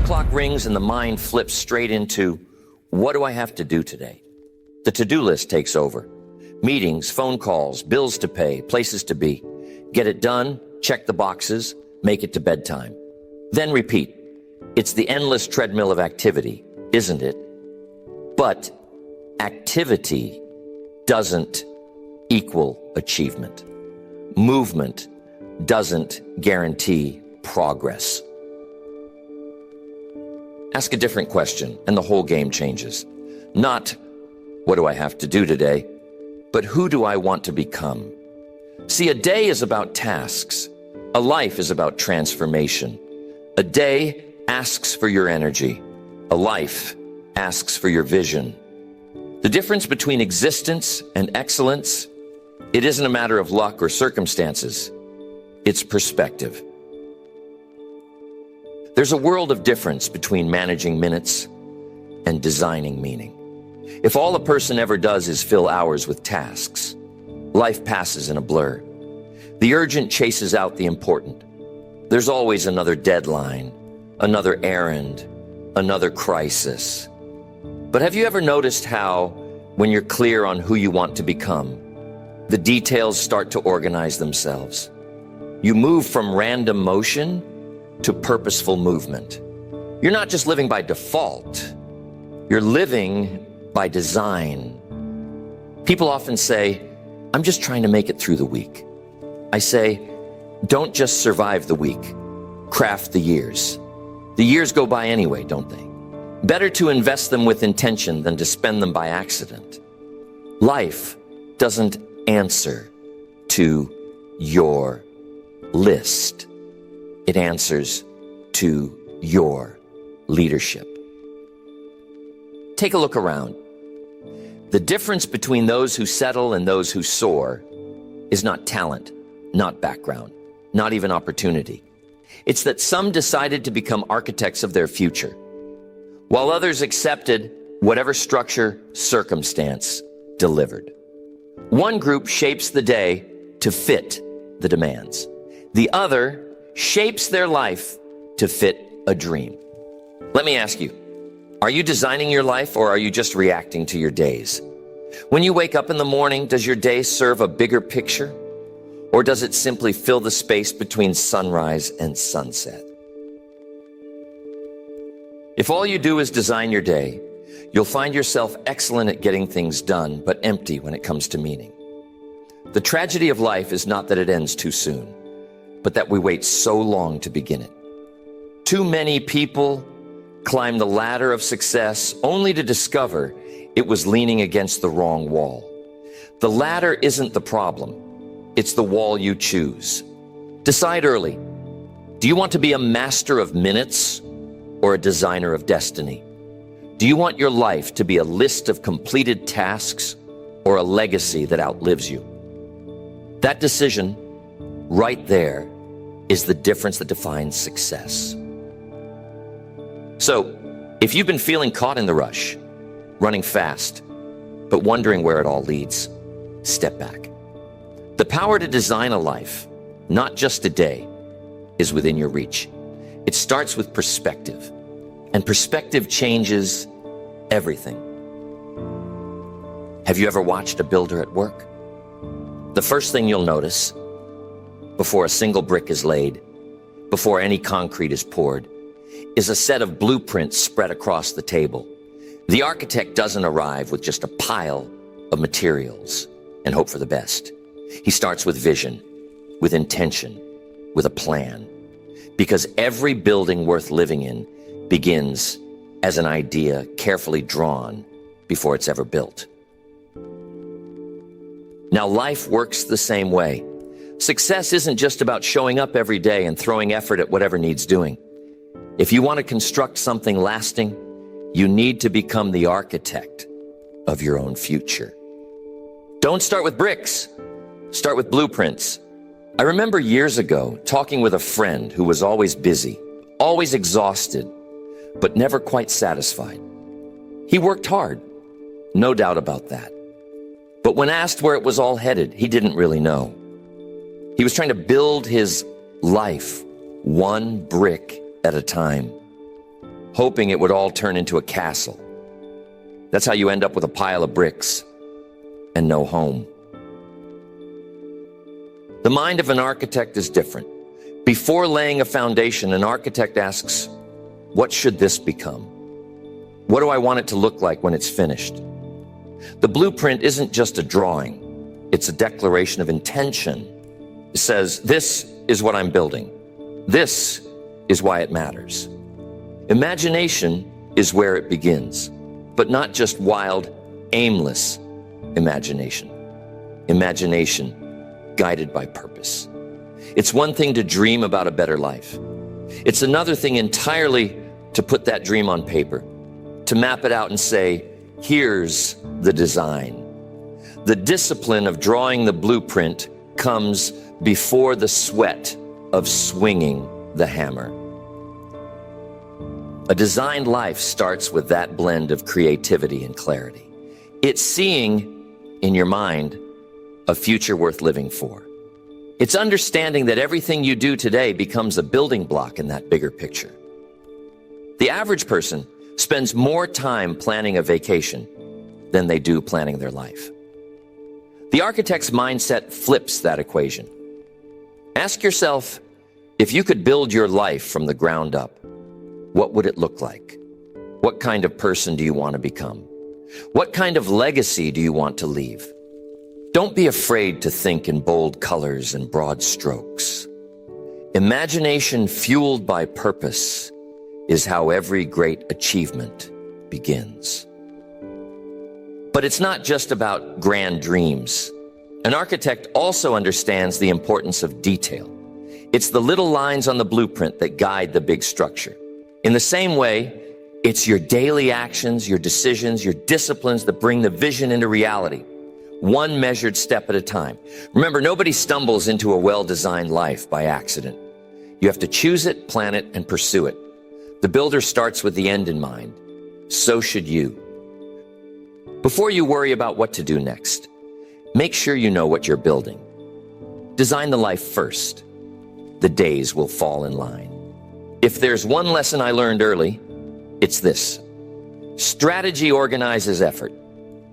alarm clock rings and the mind flips straight into, what do I have to do today? The to-do list takes over. Meetings, phone calls, bills to pay, places to be. Get it done, check the boxes, make it to bedtime. Then repeat. It's the endless treadmill of activity, isn't it? But activity doesn't equal achievement. Movement doesn't guarantee progress. Ask a different question, and the whole game changes. Not, what do I have to do today? But who do I want to become? See, a day is about tasks. A life is about transformation. A day asks for your energy. A life asks for your vision. The difference between existence and excellence, it isn't a matter of luck or circumstances. It's perspective. There's a world of difference between managing minutes and designing meaning. If all a person ever does is fill hours with tasks, life passes in a blur. The urgent chases out the important. There's always another deadline, another errand, another crisis. But have you ever noticed how, when you're clear on who you want to become, the details start to organize themselves? You move from random motion to purposeful movement. You're not just living by default, you're living by design. People often say, I'm just trying to make it through the week. I say, don't just survive the week, craft the years. The years go by anyway, don't they? Better to invest them with intention than to spend them by accident. Life doesn't answer to your list. It answers to your leadership. Take a look around. The difference between those who settle and those who soar is not talent, not background, not even opportunity. It's that some decided to become architects of their future, while others accepted whatever structure, circumstance delivered. One group shapes the day to fit the demands. The other shapes their life to fit a dream. Let me ask you, are you designing your life or are you just reacting to your days? When you wake up in the morning, does your day serve a bigger picture? Or does it simply fill the space between sunrise and sunset? If all you do is design your day, you'll find yourself excellent at getting things done, but empty when it comes to meaning. The tragedy of life is not that it ends too soon, but that we wait so long to begin it. Too many people climb the ladder of success only to discover it was leaning against the wrong wall. The ladder isn't the problem. It's the wall you choose. Decide early. Do you want to be a master of minutes or a designer of destiny? Do you want your life to be a list of completed tasks or a legacy that outlives you? That decision right there is the difference that defines success. So, if you've been feeling caught in the rush, running fast, but wondering where it all leads, step back. The power to design a life, not just a day, is within your reach. It starts with perspective, and perspective changes everything. Have you ever watched a builder at work? The first thing you'll notice, before a single brick is laid, before any concrete is poured, is a set of blueprints spread across the table. The architect doesn't arrive with just a pile of materials and hope for the best. He starts with vision, with intention, with a plan. Because every building worth living in begins as an idea carefully drawn before it's ever built. Now, life works the same way. Success isn't just about showing up every day and throwing effort at whatever needs doing. If you want to construct something lasting, you need to become the architect of your own future. Don't start with bricks. Start with blueprints. I remember years ago talking with a friend who was always busy, always exhausted, but never quite satisfied. He worked hard, no doubt about that. But when asked where it was all headed, he didn't really know. He was trying to build his life one brick at a time. hoping it would all turn into a castle. That's how you end up with a pile of bricks and no home. The mind of an architect is different. Before laying a foundation, an architect asks, what should this become? What do I want it to look like when it's finished? The blueprint isn't just a drawing. It's a declaration of intention. It says, this is what I'm building. This is why it matters. Imagination is where it begins, but not just wild, aimless imagination. Imagination guided by purpose. It's one thing to dream about a better life. It's another thing entirely to put that dream on paper, to map it out and say, here's the design. The discipline of drawing the blueprint comes before the sweat of swinging the hammer. A designed life starts with that blend of creativity and clarity. It's seeing in your mind a future worth living for. It's understanding that everything you do today becomes a building block in that bigger picture. The average person spends more time planning a vacation than they do planning their life. The architect's mindset flips that equation. Ask yourself, if you could build your life from the ground up, what would it look like? What kind of person do you want to become? What kind of legacy do you want to leave? Don't be afraid to think in bold colors and broad strokes. Imagination fueled by purpose is how every great achievement begins. But it's not just about grand dreams. An architect also understands the importance of detail. It's the little lines on the blueprint that guide the big structure. In the same way, it's your daily actions, your decisions, your disciplines that bring the vision into reality, one measured step at a time. Remember, nobody stumbles into a well-designed life by accident. You have to choose it, plan it, and pursue it. The builder starts with the end in mind. So should you. Before you worry about what to do next, make sure you know what you're building. Design the life first. The days will fall in line. If there's one lesson I learned early, it's this. Strategy organizes effort,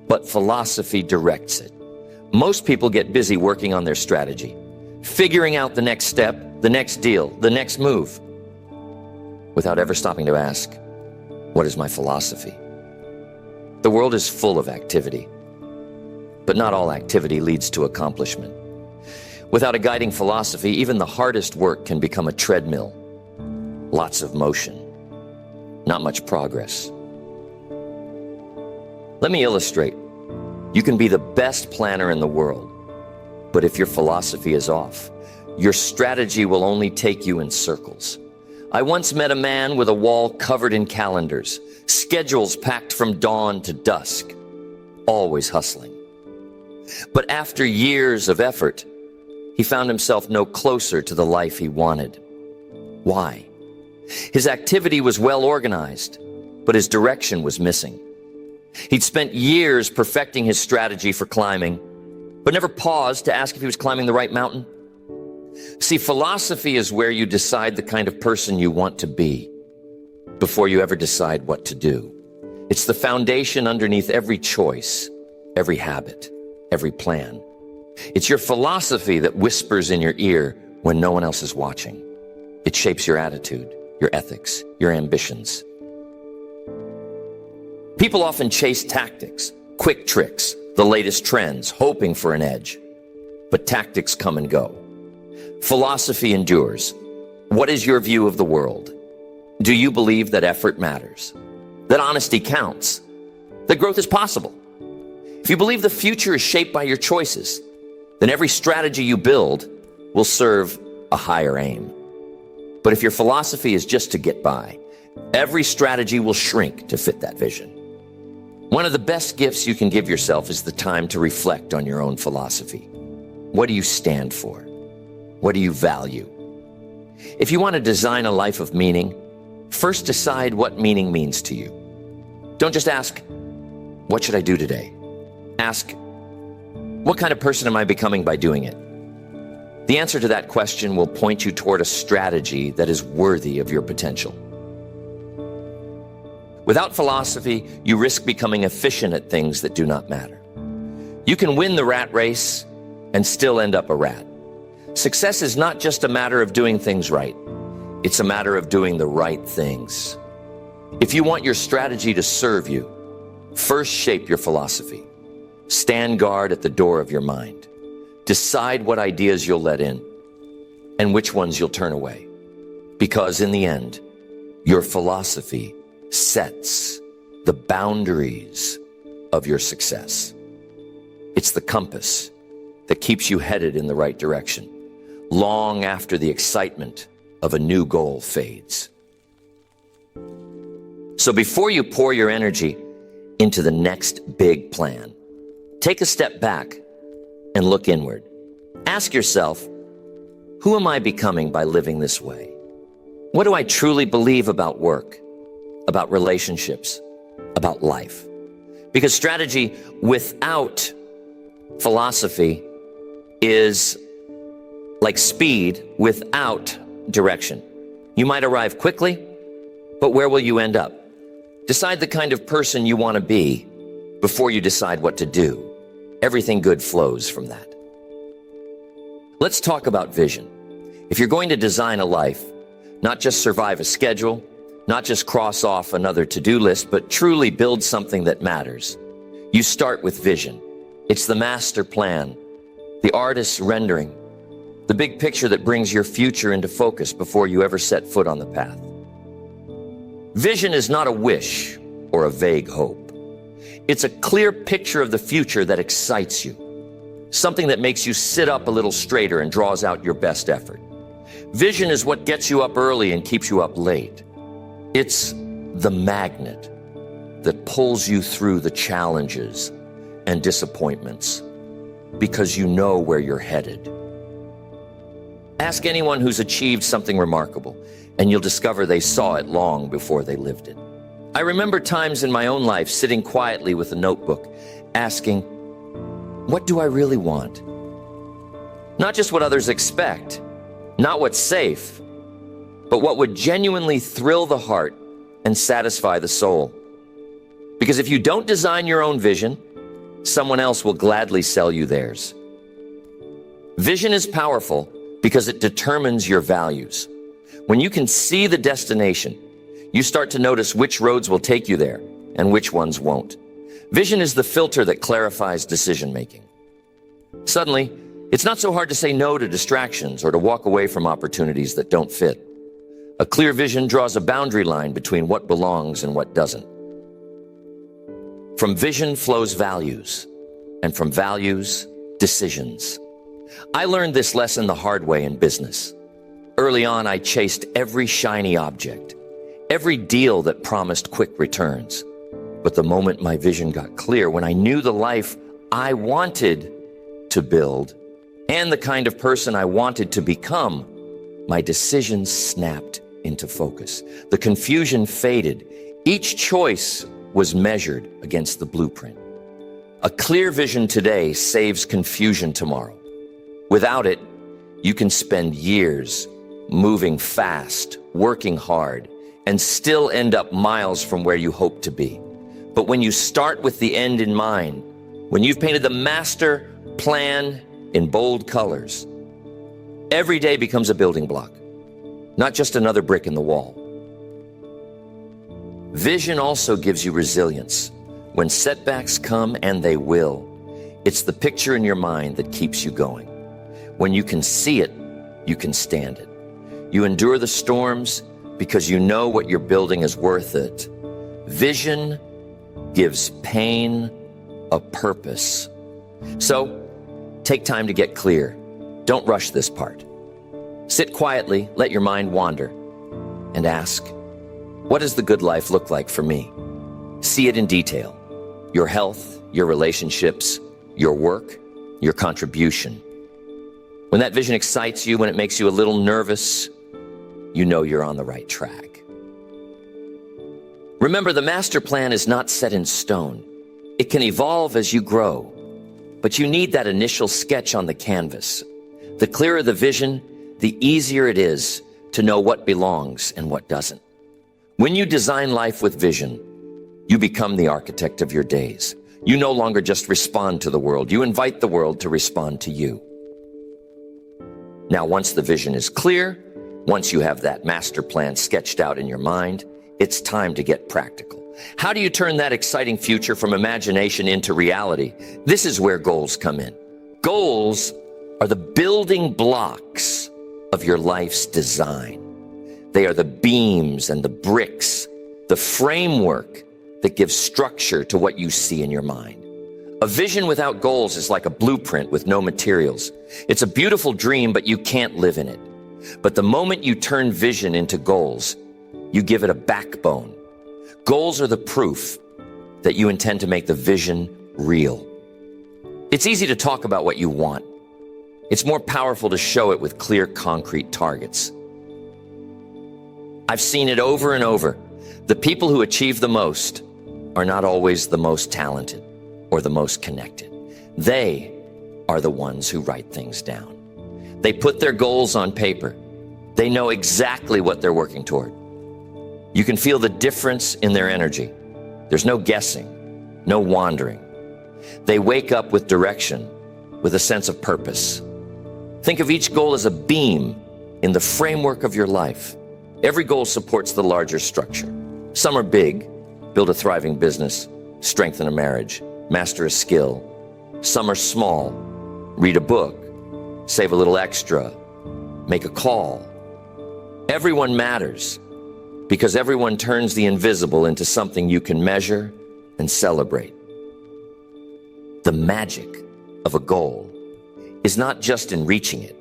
but philosophy directs it. Most people get busy working on their strategy, figuring out the next step, the next deal, the next move, without ever stopping to ask, what is my philosophy? The world is full of activity, but not all activity leads to accomplishment. Without a guiding philosophy, even the hardest work can become a treadmill. Lots of motion, not much progress. Let me illustrate. You can be the best planner in the world, but if your philosophy is off, your strategy will only take you in circles. I once met a man with a wall covered in calendars, schedules packed from dawn to dusk, always hustling. But after years of effort, he found himself no closer to the life he wanted. Why? His activity was well organized, but his direction was missing. He'd spent years perfecting his strategy for climbing, but never paused to ask if he was climbing the right mountain. See, philosophy is where you decide the kind of person you want to be before you ever decide what to do. It's the foundation underneath every choice, every habit, every plan. It's your philosophy that whispers in your ear when no one else is watching. It shapes your attitude, your ethics, your ambitions. People often chase tactics, quick tricks, the latest trends, hoping for an edge. But tactics come and go. Philosophy endures. What is your view of the world? Do you believe that effort matters? That honesty counts? That growth is possible? If you believe the future is shaped by your choices, then every strategy you build will serve a higher aim. But if your philosophy is just to get by, every strategy will shrink to fit that vision. One of the best gifts you can give yourself is the time to reflect on your own philosophy. What do you stand for? What do you value? If you want to design a life of meaning, first decide what meaning means to you. Don't just ask, what should I do today? Ask, what kind of person am I becoming by doing it? The answer to that question will point you toward a strategy that is worthy of your potential. Without philosophy, you risk becoming efficient at things that do not matter. You can win the rat race and still end up a rat. Success is not just a matter of doing things right. It's a matter of doing the right things. If you want your strategy to serve you, first shape your philosophy. Stand guard at the door of your mind. Decide what ideas you'll let in and which ones you'll turn away. Because in the end, your philosophy sets the boundaries of your success. It's the compass that keeps you headed in the right direction, long after the excitement of a new goal fades. So before you pour your energy into the next big plan, take a step back and look inward. Ask yourself, who am I becoming by living this way? What do I truly believe about work, about relationships, about life? Because strategy without philosophy is like speed without direction. You might arrive quickly, but where will you end up? Decide the kind of person you want to be before you decide what to do. Everything good flows from that. Let's talk about vision. If you're going to design a life, not just survive a schedule, not just cross off another to-do list, but truly build something that matters, you start with vision. It's the master plan, the artist's rendering, the big picture that brings your future into focus before you ever set foot on the path. Vision is not a wish or a vague hope. It's a clear picture of the future that excites you, something that makes you sit up a little straighter and draws out your best effort. Vision is what gets you up early and keeps you up late. It's the magnet that pulls you through the challenges and disappointments because you know where you're headed. Ask anyone who's achieved something remarkable, and you'll discover they saw it long before they lived it. I remember times in my own life sitting quietly with a notebook, asking, what do I really want? Not just what others expect, not what's safe, but what would genuinely thrill the heart and satisfy the soul. Because if you don't design your own vision, someone else will gladly sell you theirs. Vision is powerful because it determines your values. When you can see the destination, you start to notice which roads will take you there and which ones won't. Vision is the filter that clarifies decision-making. Suddenly, it's not so hard to say no to distractions or to walk away from opportunities that don't fit. A clear vision draws a boundary line between what belongs and what doesn't. From vision flows values, and from values, decisions. I learned this lesson the hard way in business. Early on, I chased every shiny object, every deal that promised quick returns. But the moment my vision got clear, when I knew the life I wanted to build and the kind of person I wanted to become, my decisions snapped into focus. The confusion faded. Each choice was measured against the blueprint. A clear vision today saves confusion tomorrow. Without it, you can spend years moving fast, working hard, and still end up miles from where you hope to be. But when you start with the end in mind, when you've painted the master plan in bold colors, every day becomes a building block, not just another brick in the wall. Vision also gives you resilience. When setbacks come, and they will, it's the picture in your mind that keeps you going. When you can see it, you can stand it. You endure the storms because you know what you're building is worth it. Vision gives pain a purpose. So, take time to get clear. Don't rush this part. Sit quietly, let your mind wander, and ask, what does the good life look like for me? See it in detail. Your health, your relationships, your work, your contribution. When that vision excites you, when it makes you a little nervous, you know you're on the right track. Remember, the master plan is not set in stone. It can evolve as you grow, but you need that initial sketch on the canvas. The clearer the vision, the easier it is to know what belongs and what doesn't. When you design life with vision, You become the architect of your days. You no longer just respond to the world. You invite the world to respond to you. Now, once the vision is clear, once you have that master plan sketched out in your mind, it's time to get practical. How do you turn that exciting future from imagination into reality? This is where goals come in. Goals are the building blocks of your life's design. They are the beams and the bricks, the framework that gives structure to what you see in your mind. A vision without goals is like a blueprint with no materials. It's a beautiful dream, but you can't live in it. But the moment you turn vision into goals, you give it a backbone. Goals are the proof that you intend to make the vision real. It's easy to talk about what you want. It's more powerful to show it with clear, concrete targets. I've seen it over and over. The people who achieve the most are not always the most talented or the most connected. They are the ones who write things down. They put their goals on paper. They know exactly what they're working toward. You can feel the difference in their energy. There's no guessing, no wandering. They wake up with direction, with a sense of purpose. Think of each goal as a beam in the framework of your life. Every goal supports the larger structure. Some are big: build a thriving business, strengthen a marriage, master a skill. Some are small: read a book, save a little extra, make a call. Everyone matters, because everyone turns the invisible into something you can measure and celebrate. The magic of a goal is not just in reaching it,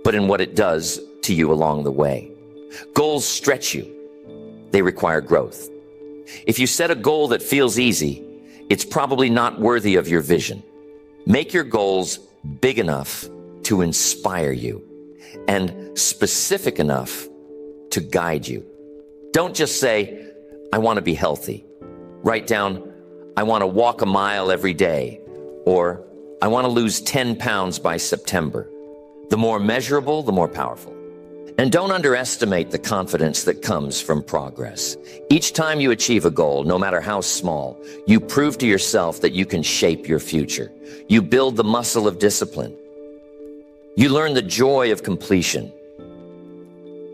but in what it does to you along the way. Goals stretch you. They require growth. If you set a goal that feels easy, it's probably not worthy of your vision. Make your goals big enough to inspire you and specific enough to guide you. Don't just say, I want to be healthy. Write down, I want to walk a mile every day, or I want to lose 10 pounds by September. The more measurable, the more powerful. And don't underestimate the confidence that comes from progress. Each time you achieve a goal, no matter how small, you prove to yourself that you can shape your future. You build the muscle of discipline. You learn the joy of completion.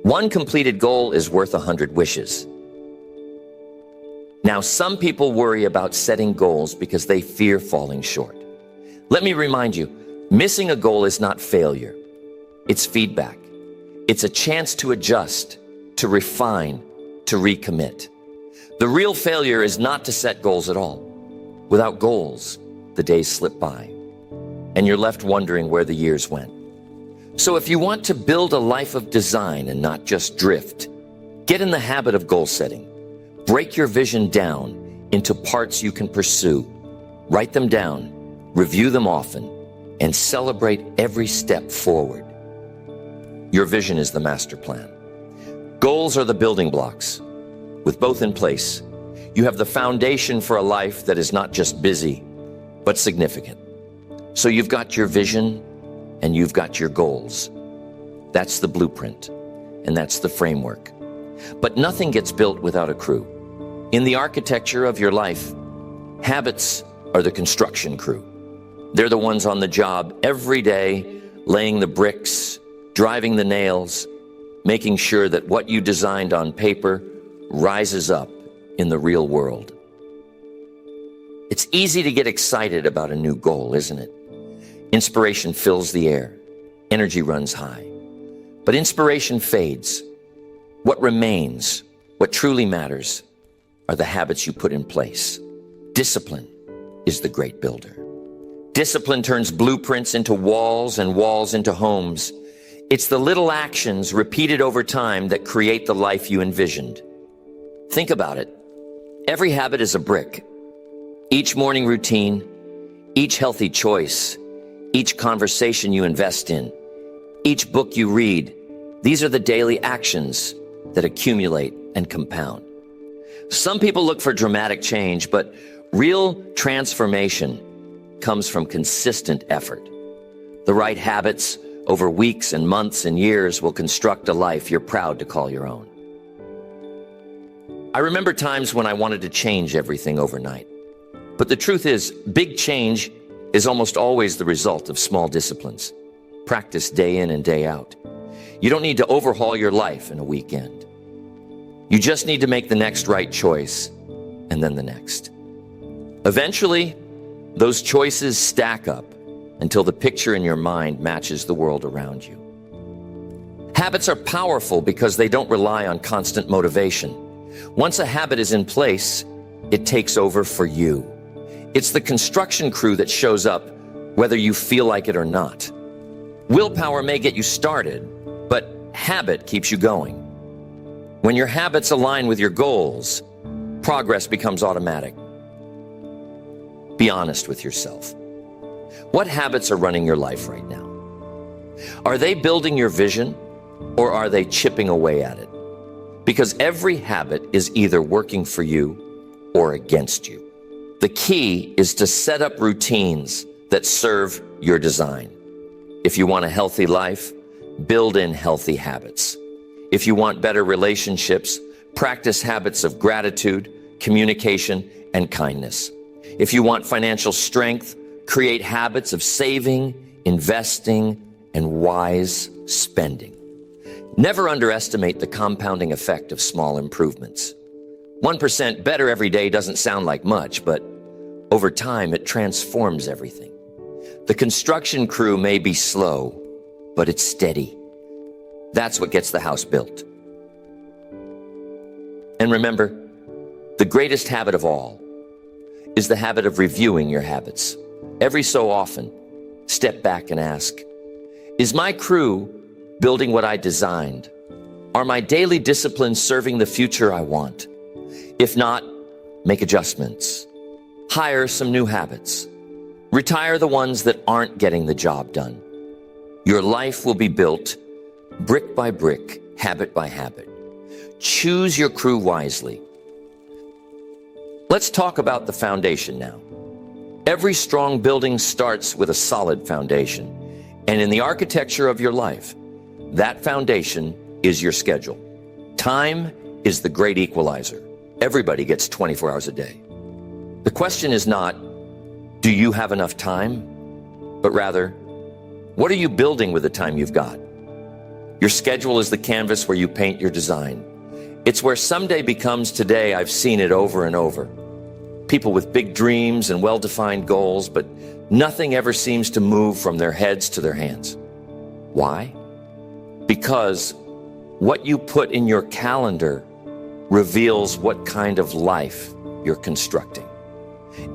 One completed goal is worth 100 wishes. Now, some people worry about setting goals because they fear falling short. Let me remind you, missing a goal is not failure. It's feedback. It's a chance to adjust, to refine, to recommit. The real failure is not to set goals at all. Without goals, the days slip by, and you're left wondering where the years went. So if you want to build a life of design and not just drift, get in the habit of goal setting. Break your vision down into parts you can pursue. Write them down, review them often, and celebrate every step forward. Your vision is the master plan. Goals are the building blocks. With both in place, you have the foundation for a life that is not just busy, but significant. So you've got your vision and you've got your goals. That's the blueprint, and that's the framework. But nothing gets built without a crew. In the architecture of your life, habits are the construction crew. They're the ones on the job every day, laying the bricks, driving the nails, making sure that what you designed on paper rises up in the real world. It's easy to get excited about a new goal, isn't it? Inspiration fills the air. Energy runs high. But inspiration fades. What remains, what truly matters, are the habits you put in place. Discipline is the great builder. Discipline turns blueprints into walls and walls into homes. It's the little actions repeated over time that create the life you envisioned. Think about it. Every habit is a brick. Each morning routine, each healthy choice, each conversation you invest in, each book you read, these are the daily actions that accumulate and compound. Some people look for dramatic change, but real transformation comes from consistent effort. The right habits over weeks and months and years will construct a life you're proud to call your own. I remember times when I wanted to change everything overnight. But the truth is, big change is almost always the result of small disciplines, practiced day in and day out. You don't need to overhaul your life in a weekend. You just need to make the next right choice, and then the next. Eventually, those choices stack up until the picture in your mind matches the world around you. Habits are powerful because they don't rely on constant motivation. Once a habit is in place, it takes over for you. It's the construction crew that shows up whether you feel like it or not. Willpower may get you started, but habit keeps you going. When your habits align with your goals, progress becomes automatic. Be honest with yourself. What habits are running your life right now? Are they building your vision, or are they chipping away at it? Because every habit is either working for you or against you. The key is to set up routines that serve your design. If you want a healthy life, build in healthy habits. If you want better relationships, practice habits of gratitude, communication, and kindness. If you want financial strength, create habits of saving, investing, and wise spending. Never underestimate the compounding effect of small improvements. 1% better every day doesn't sound like much, but over time it transforms everything. The construction crew may be slow, but it's steady. That's what gets the house built. And remember, the greatest habit of all is the habit of reviewing your habits. Every so often, step back and ask, is my crew building what I designed? Are my daily disciplines serving the future I want? If not, make adjustments. Hire some new habits. Retire the ones that aren't getting the job done. Your life will be built brick by brick, habit by habit. Choose your crew wisely. Let's talk about the foundation now. Every strong building starts with a solid foundation. And in the architecture of your life, that foundation is your schedule. Time is the great equalizer. Everybody gets 24 hours a day. The question is not, do you have enough time? But rather, what are you building with the time you've got? Your schedule is the canvas where you paint your design. It's where someday becomes today. I've seen it over and over. People with big dreams and well-defined goals, but nothing ever seems to move from their heads to their hands. Why? Because what you put in your calendar reveals what kind of life you're constructing.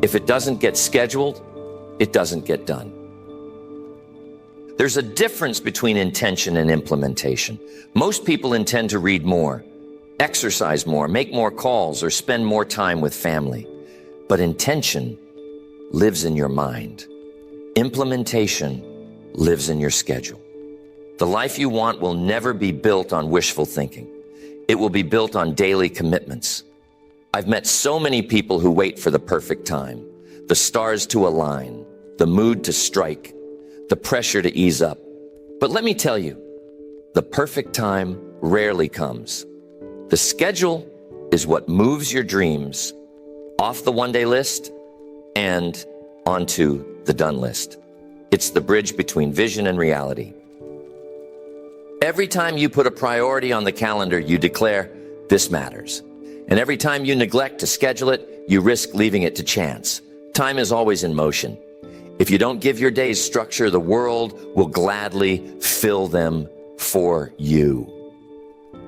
If it doesn't get scheduled, it doesn't get done. There's a difference between intention and implementation. Most people intend to read more, exercise more, make more calls, or spend more time with family. But intention lives in your mind. Implementation lives in your schedule. The life you want will never be built on wishful thinking. It will be built on daily commitments. I've met so many people who wait for the perfect time, the stars to align, the mood to strike, the pressure to ease up. But let me tell you, the perfect time rarely comes. The schedule is what moves your dreams off the one-day list and onto the done list. It's the bridge between vision and reality. Every time you put a priority on the calendar, you declare, this matters. And every time you neglect to schedule it, you risk leaving it to chance. Time is always in motion. If you don't give your days structure, the world will gladly fill them for you.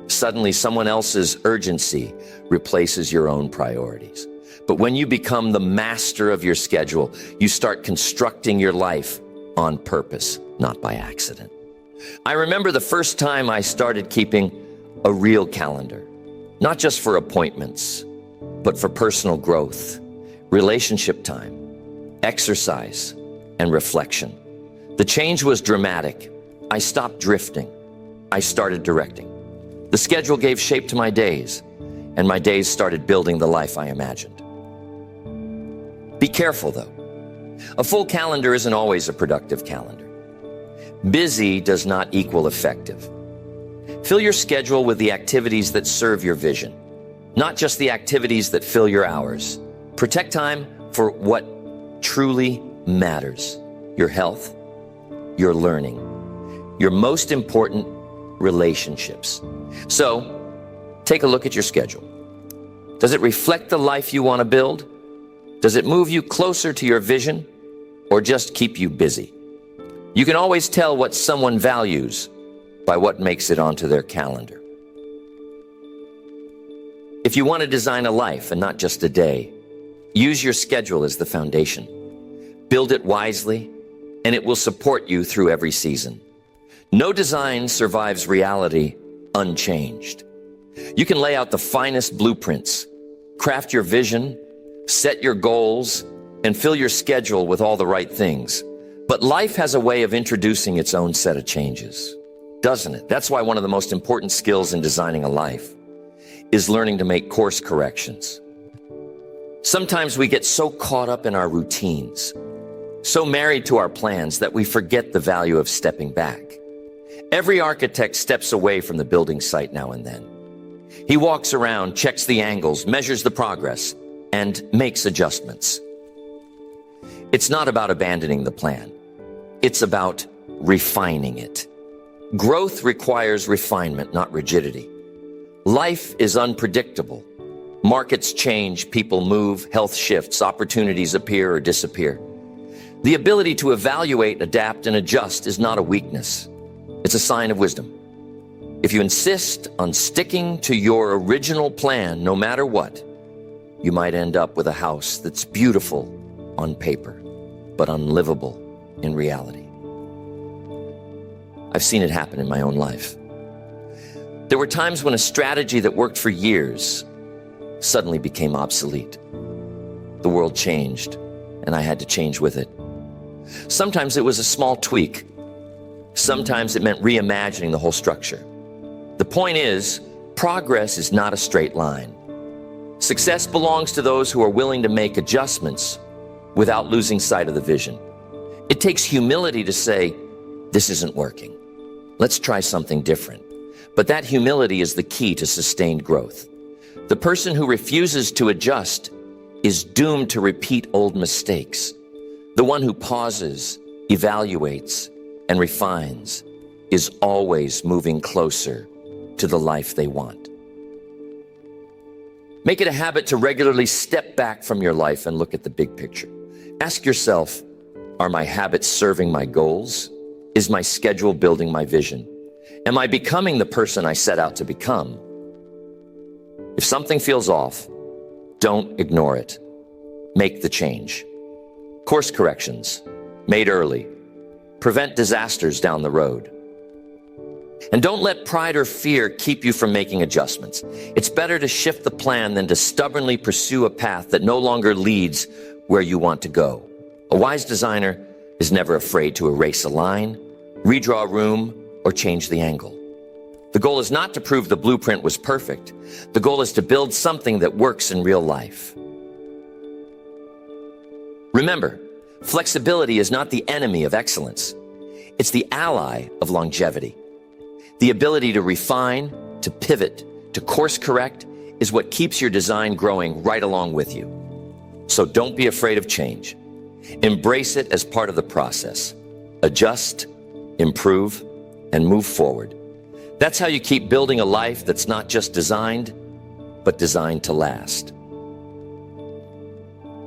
Suddenly, someone else's urgency replaces your own priorities. But when you become the master of your schedule, you start constructing your life on purpose, not by accident. I remember the first time I started keeping a real calendar, not just for appointments, but for personal growth, relationship time, exercise, and reflection. The change was dramatic. I stopped drifting. I started directing. The schedule gave shape to my days, and my days started building the life I imagined. Be careful, though. A full calendar isn't always a productive calendar. Busy does not equal effective. Fill your schedule with the activities that serve your vision. not just the activities that fill your hours. Protect time for what truly matters: your health, your learning, your most important relationships. So, take a look at your schedule. Does it reflect the life you want to build? Does it move you closer to your vision, or just keep you busy? You can always tell what someone values by what makes it onto their calendar. If you want to design a life and not just a day, use your schedule as the foundation. Build it wisely, and it will support you through every season. No design survives reality unchanged. You can lay out the finest blueprints, craft your vision, set your goals, and fill your schedule with all the right things. But life has a way of introducing its own set of changes, doesn't it? That's why one of the most important skills in designing a life is learning to make course corrections. Sometimes we get so caught up in our routines, so married to our plans, that we forget the value of stepping back. Every architect steps away from the building site now and then. He walks around, checks the angles, measures the progress, and makes adjustments. It's not about abandoning the plan. It's about refining it. Growth requires refinement, not rigidity. Life is unpredictable. Markets change, people move, health shifts, opportunities appear or disappear. The ability to evaluate, adapt, and adjust is not a weakness. It's a sign of wisdom. If you insist on sticking to your original plan, no matter what, you might end up with a house that's beautiful on paper, but unlivable in reality. I've seen it happen in my own life. There were times when a strategy that worked for years suddenly became obsolete. The world changed, and I had to change with it. Sometimes it was a small tweak. Sometimes it meant reimagining the whole structure. The point is, progress is not a straight line. Success belongs to those who are willing to make adjustments without losing sight of the vision. It takes humility to say, this isn't working. Let's try something different. But that humility is the key to sustained growth. The person who refuses to adjust is doomed to repeat old mistakes. The one who pauses, evaluates, and refines is always moving closer to the life they want. Make it a habit to regularly step back from your life and look at the big picture. Ask yourself, are my habits serving my goals? Is my schedule building my vision? Am I becoming the person I set out to become? If something feels off, don't ignore it. Make the change. Course corrections, made early, prevent disasters down the road. And don't let pride or fear keep you from making adjustments. It's better to shift the plan than to stubbornly pursue a path that no longer leads where you want to go. A wise designer is never afraid to erase a line, redraw a room, or change the angle. The goal is not to prove the blueprint was perfect. The goal is to build something that works in real life. Remember, flexibility is not the enemy of excellence. It's the ally of longevity. The ability to refine, to pivot, to course correct is what keeps your design growing right along with you. So don't be afraid of change. Embrace it as part of the process. Adjust, improve, and move forward. That's how you keep building a life that's not just designed, but designed to last.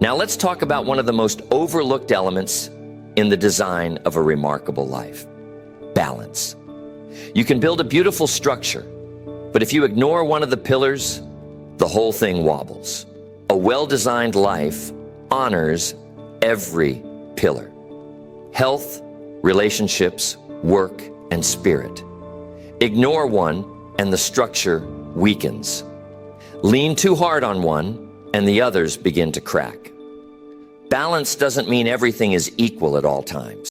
Now let's talk about one of the most overlooked elements in the design of a remarkable life: balance. You can build a beautiful structure, but if you ignore one of the pillars, the whole thing wobbles. A well-designed life honors every pillar: health, relationships, work, and spirit. Ignore one, and the structure weakens. Lean too hard on one, and the others begin to crack. Balance doesn't mean everything is equal at all times.